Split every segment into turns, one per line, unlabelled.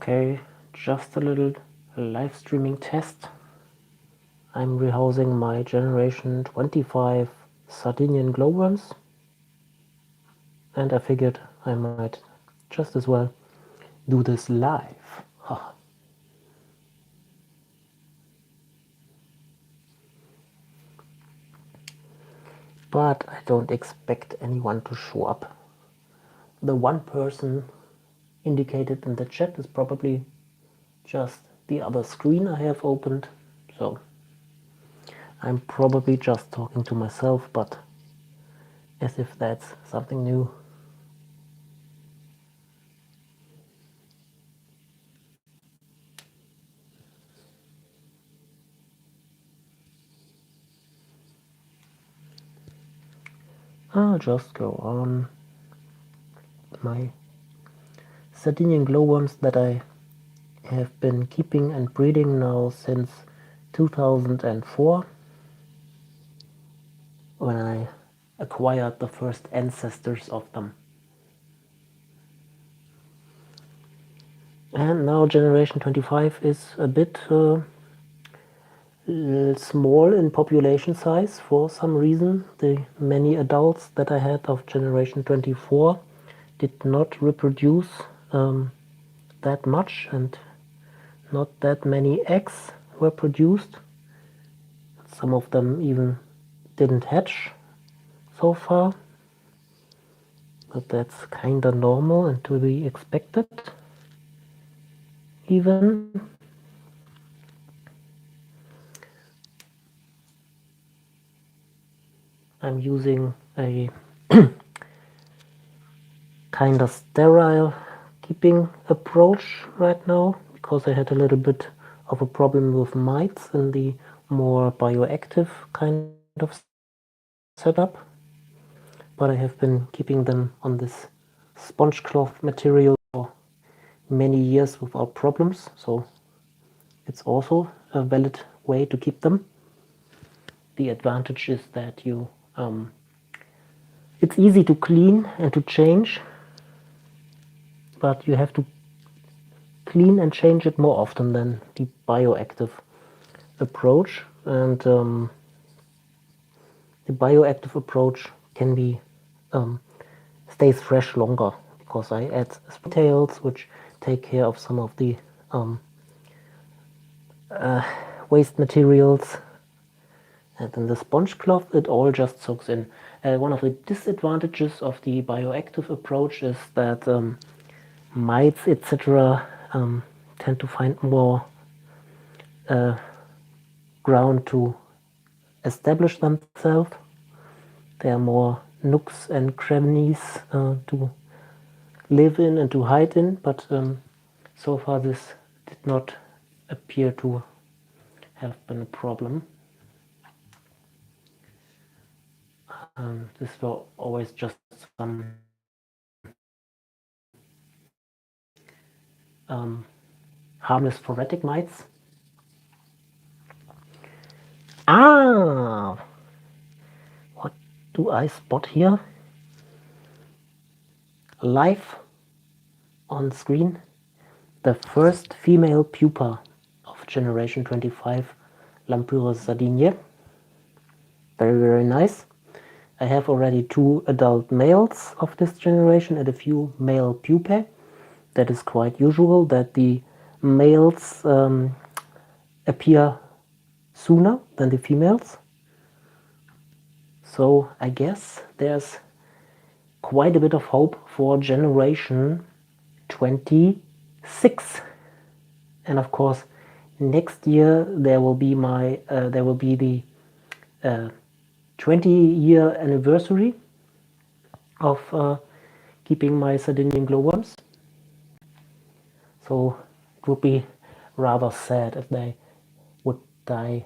Okay, just a little live streaming test. I'm rehousing my generation 25 Sardinian glowworms, and I figured I might just as well do this live. But I don't expect anyone to show up. The one person indicated in the chat is probably just the other screen I have opened, so I'm probably just talking to myself, but as if that's something new. I'll just go on. My Sardinian glowworms that I have been keeping and breeding now since 2004, when I acquired the first ancestors of them. And now generation 25 is a bit small in population size for some reason. The many adults that I had of generation 24 did not reproduce that much, and not that many eggs were produced. Some of them even didn't hatch so far, but that's kinda normal and to be expected even. I'm using a kind of sterile keeping approach right now because I had a little bit of a problem with mites in the more bioactive kind of setup, but I have been keeping them on this sponge cloth material for many years without problems, so it's also a valid way to keep them. The advantage is that you it's easy to clean and to change, but you have to clean and change it more often than the bioactive approach, and the bioactive approach can be stays fresh longer because I add tails which take care of some of the waste materials, and in the sponge cloth it all just soaks in. One of the disadvantages of the bioactive approach is that mites, etc., tend to find more ground to establish themselves. There are more nooks and crannies to live in and to hide in, but so far this did not appear to have been a problem. This were always just some harmless phoretic mites. What do I spot here? Live on screen, the first female pupa of generation 25 Lampyris sardiniae. Very, very nice. I have already 2 adult males of this generation and a few male pupae. That is quite usual that the males appear sooner than the females. So I guess there's quite a bit of hope for generation 26. And of course, next year there will be the 20-year anniversary of keeping my Sardinian glowworms. So it would be rather sad if they would die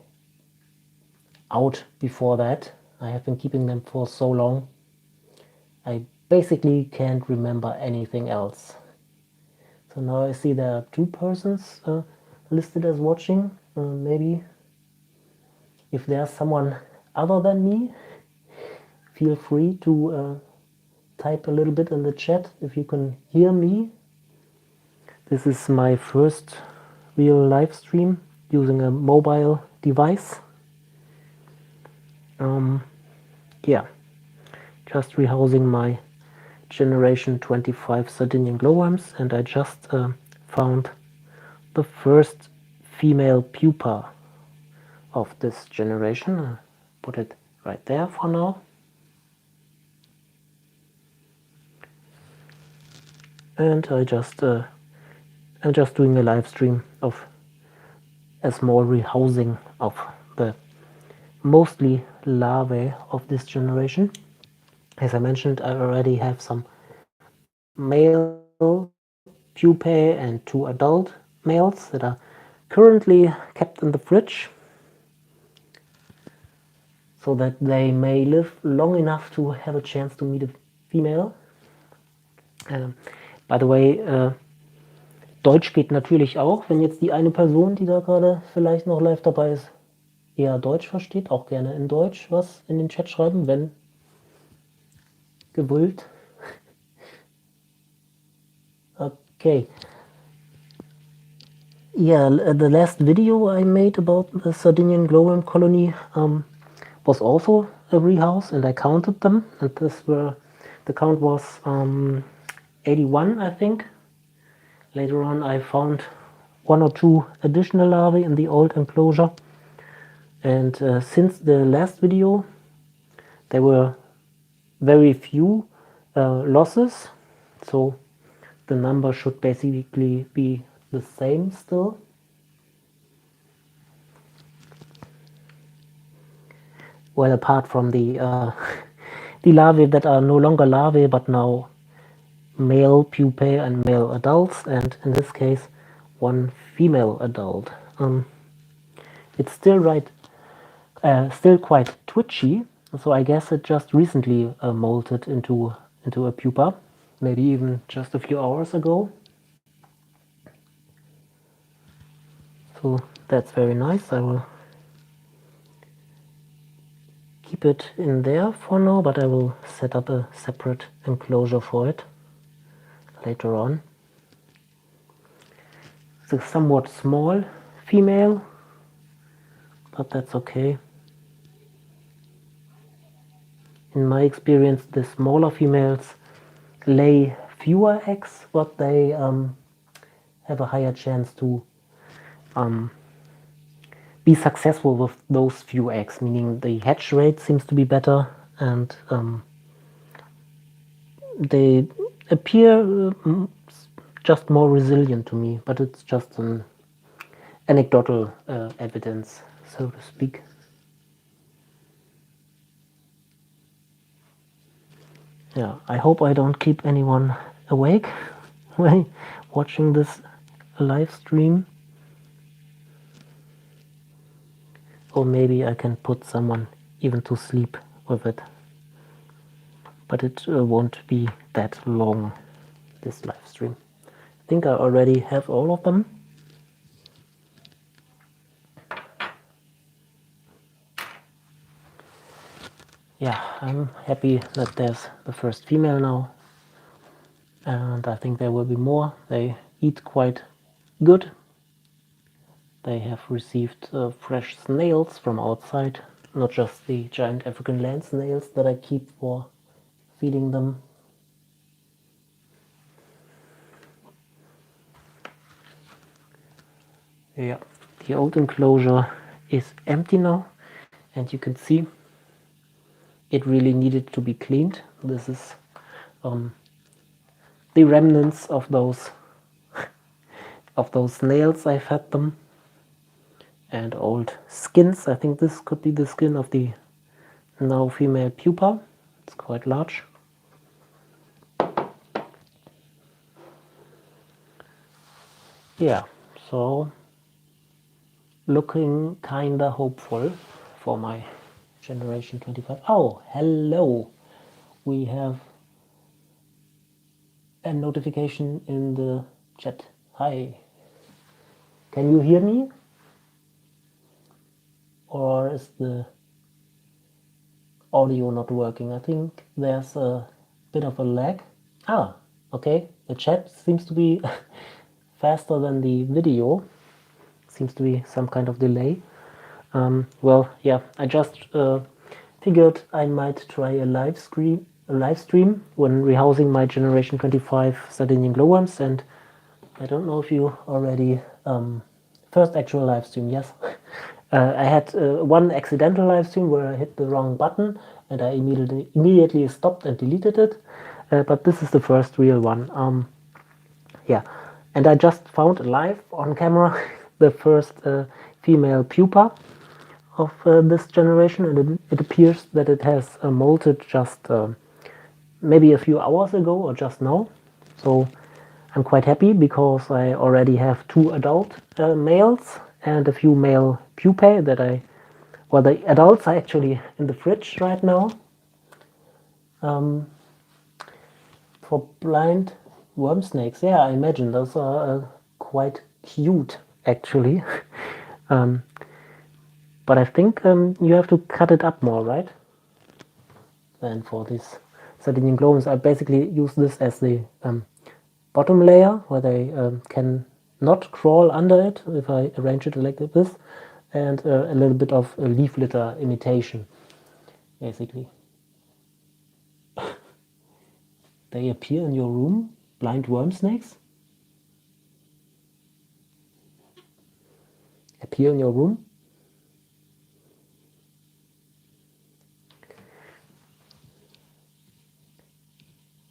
out before that. I have been keeping them for so long. I basically can't remember anything else. So now I see there are 2 persons listed as watching. Maybe if there's someone other than me, feel free to type a little bit in the chat if you can hear me. This is my first real live stream using a mobile device. Yeah, just rehousing my Generation 25 Sardinian glowworms, and I just found the first female pupa of this generation. I'll put it right there for now. And I'm just doing a live stream of a small rehousing of the mostly larvae of this generation. As I mentioned, I already have some male pupae and 2 adult males that are currently kept in the fridge so that they may live long enough to have a chance to meet a female. By the way, Deutsch geht natürlich auch, wenn jetzt die eine Person, die da gerade vielleicht noch live dabei ist, eher Deutsch versteht, auch gerne in Deutsch was in den Chat schreiben, wenn gewollt. Okay. Yeah, the last video I made about the Sardinian glowworm colony was also a rehouse, and I counted them, and the count was 81, I think. Later on I found 1 or 2 additional larvae in the old enclosure, and since the last video there were very few losses, so the number should basically be the same still. Well, apart from the the larvae that are no longer larvae but now male pupae and male adults, and in this case 1 female adult. It's still still quite twitchy, so I guess it just recently molted into a pupa, maybe even just a few hours ago. So that's very nice. I will keep it in there for now, but I will set up a separate enclosure for it later on. It's a somewhat small female, but that's okay. In my experience, the smaller females lay fewer eggs, but they have a higher chance to be successful with those few eggs, meaning the hatch rate seems to be better, and they appear just more resilient to me, but it's just an anecdotal evidence, so to speak. Yeah, I hope I don't keep anyone awake while watching this live stream. Or maybe I can put someone even to sleep with it. But it won't be that long, this live stream. I think I already have all of them. Yeah, I'm happy that there's the first female now. And I think there will be more. They eat quite good. They have received fresh snails from outside, not just the giant African land snails that I keep for feeding them. Yeah, the old enclosure is empty now, and you can see it really needed to be cleaned. This is the remnants of those snails I fed them, and old skins. I think this could be the skin of the now female pupa. It's quite large. Yeah, so looking kinda hopeful for my Generation 25. Oh, hello! We have a notification in the chat. Hi. Can you hear me? Or is the audio not working? I think there's a bit of a lag. Ah, okay. The chat seems to be faster than the video. Seems to be some kind of delay. Well, yeah, I just figured I might try a live stream when rehousing my Generation 25 Sardinian glowworms, and I don't know if you already first actual live stream, yes. I had one accidental live stream where I hit the wrong button and I immediately stopped and deleted it, but this is the first real one. Yeah, and I just found live on camera the first female pupa of this generation, and it appears that it has molted just maybe a few hours ago or just now. So I'm quite happy because I already have 2 adult males and a few male pupae that well, the adults are actually in the fridge right now. For blind worm snakes, yeah, I imagine those are quite cute actually. But I think you have to cut it up more, right? Than for these Sardinian glowworms. I basically use this as the bottom layer where they can not crawl under it if I arrange it like this, and a little bit of a leaf litter imitation, basically. They appear in your room, blind worm snakes? Appear in your room?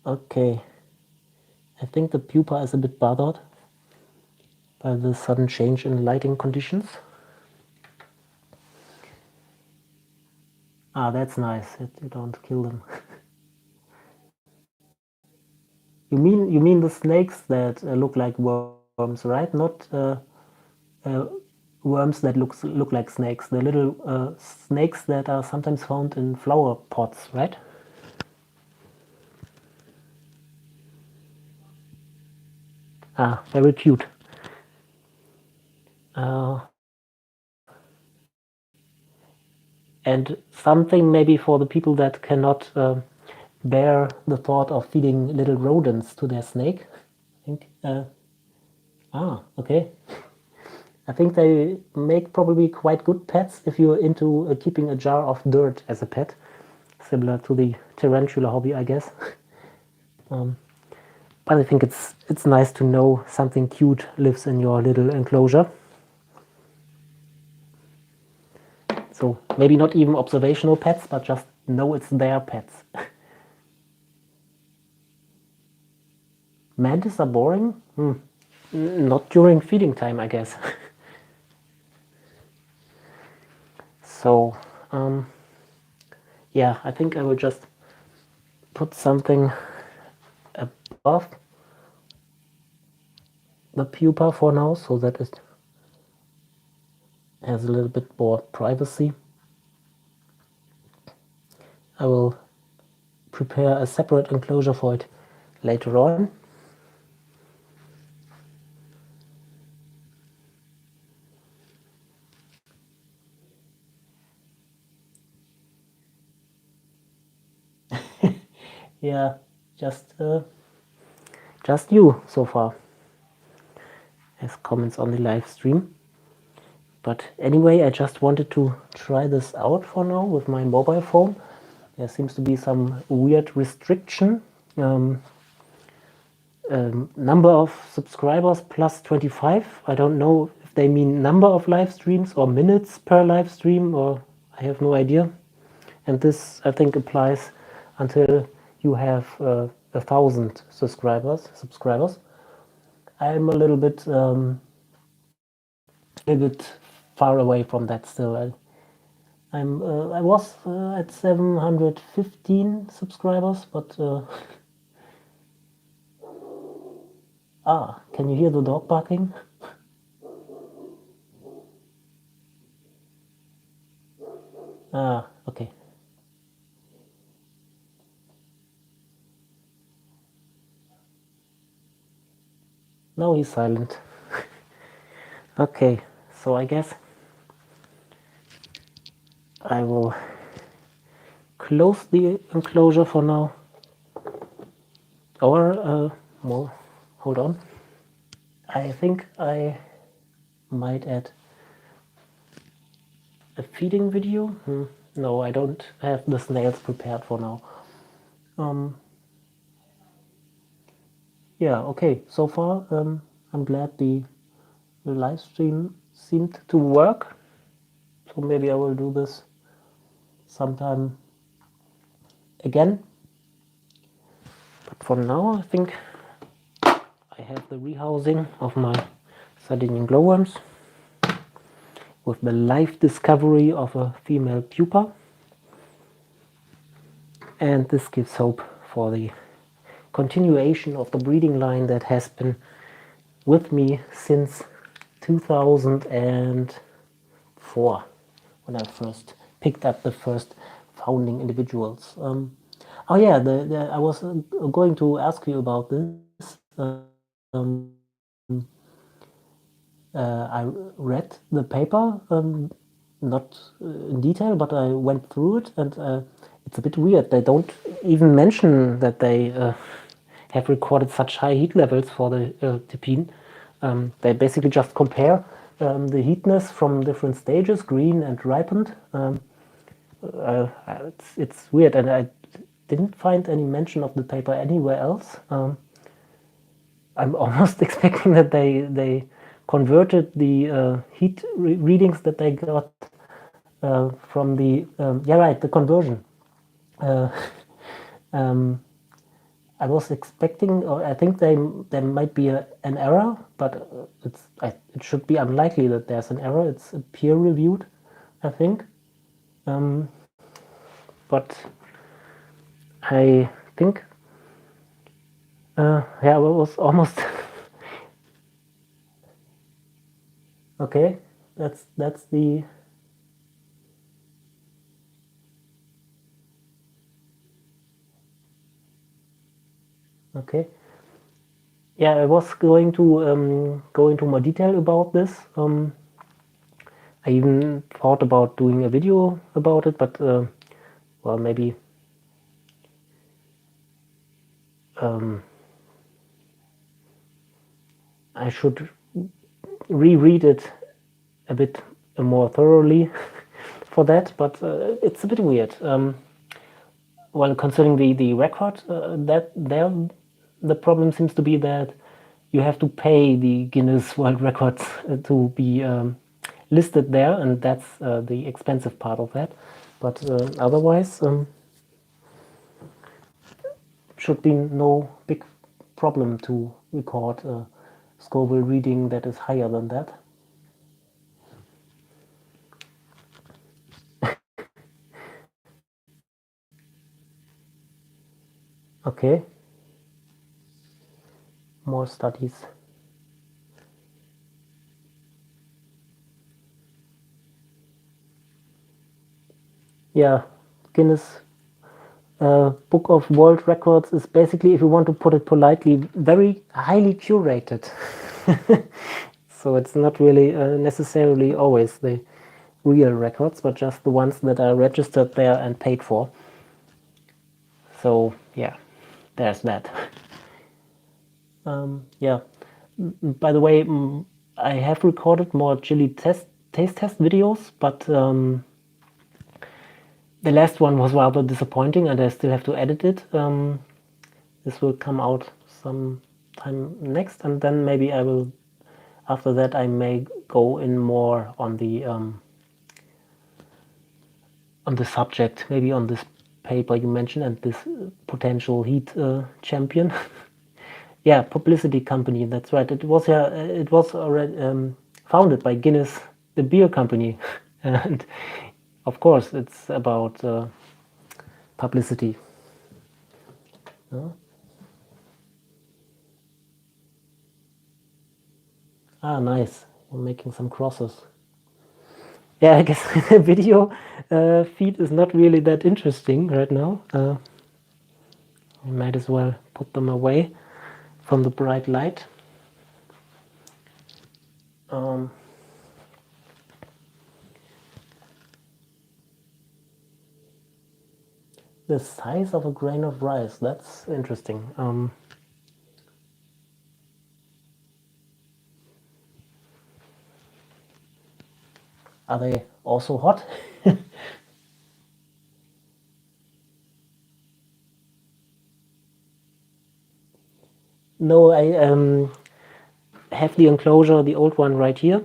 Okay. I think the pupa is a bit bothered by the sudden change in lighting conditions. Ah, that's nice. You don't kill them. You mean the snakes that look like worms, right? Not worms that look like snakes. The little snakes that are sometimes found in flower pots, right? Ah, very cute. And something maybe for the people that cannot bear the thought of feeding little rodents to their snake. I think. Okay. I think they make probably quite good pets if you're into keeping a jar of dirt as a pet, similar to the tarantula hobby, I guess. But I think it's nice to know something cute lives in your little enclosure. So maybe not even observational pets, but just know it's their pets. Mantis are boring? Not during feeding time, I guess. So, yeah, I think I will just put something above the pupa for now so that it has a little bit more privacy. I will prepare a separate enclosure for it later on. Yeah, just you so far as comments on the live stream. But anyway, I just wanted to try this out for now with my mobile phone. There seems to be some weird restriction. Number of subscribers plus 25. I don't know if they mean number of live streams or minutes per live stream, or I have no idea. And this, I think, applies until you have 1,000 subscribers. I'm a little bit far away from that still. I was at 715 subscribers, but can you hear the dog barking? Okay. Now he's silent. Okay, so I guess I will close the enclosure for now. Or, more, hold on. I think I might add a feeding video. No, I don't have the snails prepared for now. Yeah, okay. So far, I'm glad the live stream seemed to work. So maybe I will do this sometime again. But for now, I think I have the rehousing of my Sardinian glowworms with the live discovery of a female pupa. And this gives hope for the continuation of the breeding line that has been with me since 2004, when I first picked up the first founding individuals. Oh yeah, I was going to ask you about this. I read the paper, not in detail, but I went through it, and it's a bit weird. They don't even mention that they have recorded such high heat levels for the terpene. They basically just compare the heatness from different stages, green and ripened. It's weird, and I didn't find any mention of the paper anywhere else. I'm almost expecting that they converted the heat readings that they got from the the conversion. Uh, um, I was expecting, or I think there might be an error, but it should be unlikely that there's an error. It's peer reviewed, I think. But I think, yeah, it was almost okay. That's the okay. Yeah, I was going to go into more detail about this. I even thought about doing a video about it, but well, maybe I should reread it a bit more thoroughly for that. But it's a bit weird. Well, concerning the record, that there the problem seems to be that you have to pay the Guinness World Records to be listed there, and that's the expensive part of that. But otherwise, should be no big problem to record a Scoville reading that is higher than that. Okay, more studies. Yeah, Guinness Book of World Records is basically, if you want to put it politely, very highly curated. So it's not really necessarily always the real records, but just the ones that are registered there and paid for. So yeah, there's that. Yeah. By the way, I have recorded more chili taste test videos, but the last one was rather disappointing, and I still have to edit it. This will come out sometime next, and then maybe I will. After that, I may go in more on the subject, maybe on this paper you mentioned and this potential heat champion. Yeah, publicity company. That's right. It was already founded by Guinness, the beer company, and of course it's about publicity. Ah, nice. We're making some crosses. Yeah, I guess the video feed is not really that interesting right now. I might as well put them away from the bright light. The size of a grain of rice, that's interesting. Are they also hot? No, I have the enclosure, the old one right here.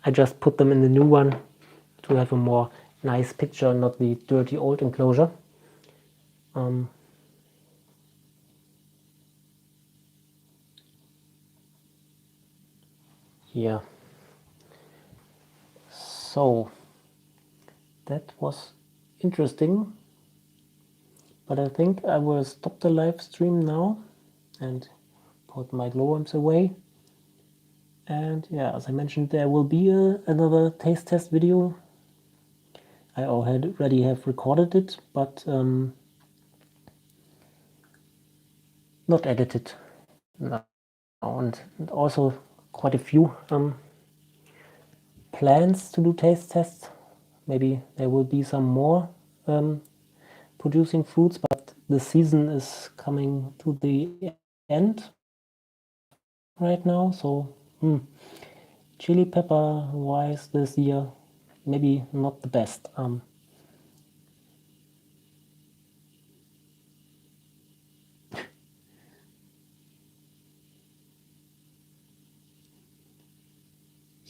I just put them in the new one to have a more nice picture, not the dirty old enclosure. Yeah. So that was interesting, but I think I will stop the live stream now and put my glowworms away. And yeah, as I mentioned, there will be another taste test video. I already have recorded it, but not edited. No. And also quite a few plans to do taste tests. Maybe there will be some more producing fruits, but the season is coming to the end right now. So chili pepper wise this year, maybe not the best.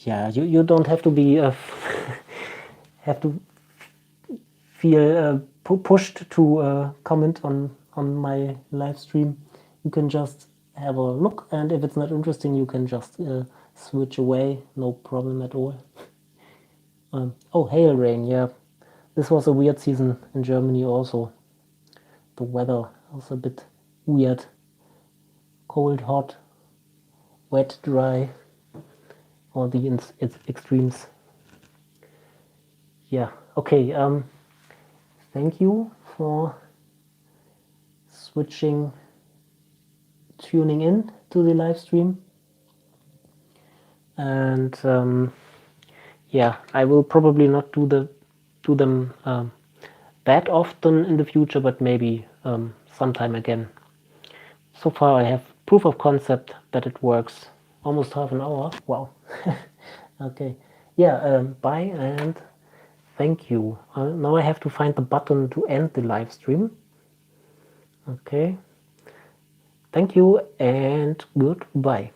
Yeah, you don't have to be have to feel pushed to comment on my live stream. You can just have a look, and if it's not interesting, you can just switch away. No problem at all. Oh, hail rain, yeah. This was a weird season in Germany also. The weather was a bit weird. Cold, hot, wet, dry. All the extremes. Yeah, okay. Thank you for tuning in to the live stream. And yeah, I will probably not do them that often in the future, but maybe sometime again. So far I have proof of concept that it works. Almost half an hour. Wow. Okay. Yeah, bye and thank you. Now I have to find the button to end the live stream. Okay. Thank you and goodbye.